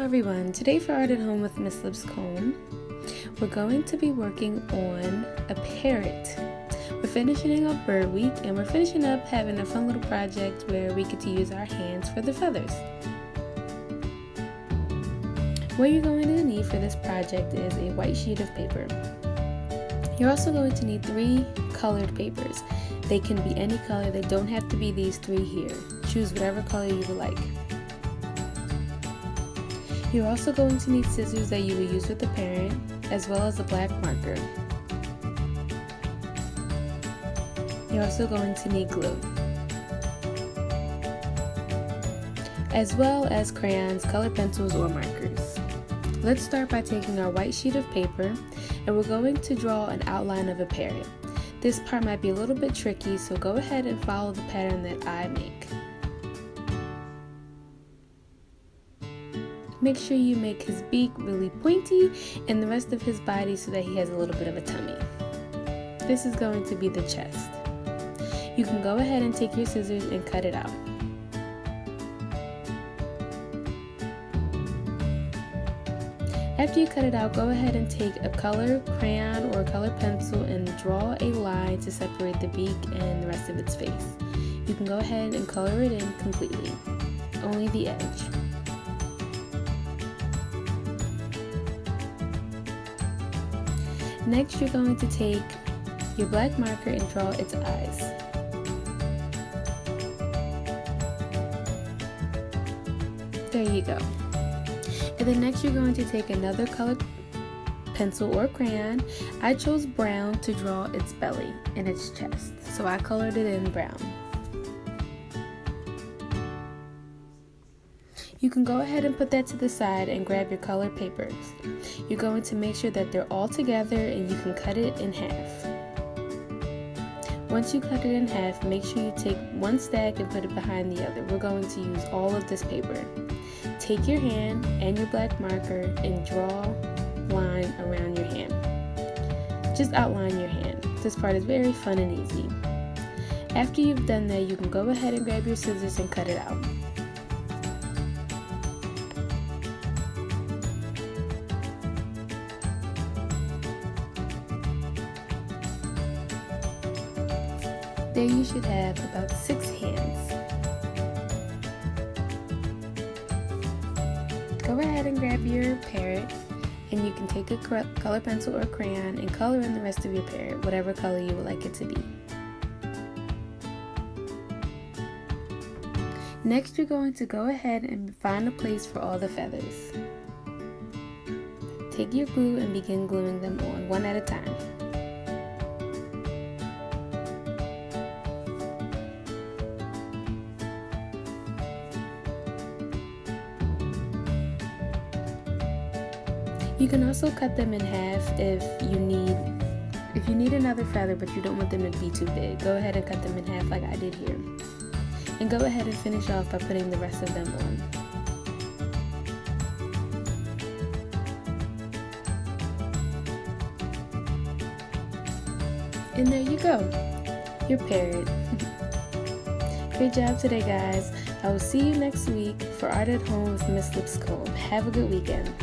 everyone, today for Art at Home with Miss Lipscomb, we're going to be working on a parrot. We're finishing up bird week and we're finishing up having a fun little project where we get to use our hands for the feathers. What you're going to need for this project is a white sheet of paper. You're also going to need 3 colored papers. They can be any color, they don't have to be these 3 here. Choose whatever color you would like. You're also going to need scissors that you will use with the parrot, as well as a black marker. You're also going to need glue, as well as crayons, colored pencils, or markers. Let's start by taking our white sheet of paper, and we're going to draw an outline of a parrot. This part might be a little bit tricky, so go ahead and follow the pattern that I make. Make sure you make his beak really pointy and the rest of his body so that he has a little bit of a tummy. This is going to be the chest. You can go ahead and take your scissors and cut it out. After you cut it out, go ahead and take a color crayon or a color pencil and draw a line to separate the beak and the rest of its face. You can go ahead and color it in completely, only the edge. Next, you're going to take your black marker and draw its eyes. There you go. And then next you're going to take another colored pencil or crayon. I chose brown to draw its belly and its chest, so I colored it in brown. You can go ahead and put that to the side and grab your colored papers. You're going to make sure that they're all together and you can cut it in half. Once you cut it in half, make sure you take one stack and put it behind the other. We're going to use all of this paper. Take your hand and your black marker and draw a line around your hand. Just outline your hand. This part is very fun and easy. After you've done that, you can go ahead and grab your scissors and cut it out. There you should have about 6 hands. Go ahead and grab your parrot, and you can take a color pencil or crayon and color in the rest of your parrot, whatever color you would like it to be. Next, you're going to go ahead and find a place for all the feathers. Take your glue and begin gluing them on one at a time. You can also cut them in half if you need another feather but you don't want them to be too big. Go ahead and cut them in half like I did here. And go ahead and finish off by putting the rest of them on. And there you go, your parrot. Great job today, guys. I will see you next week for Art at Home with Miss Lipscomb. Have a good weekend.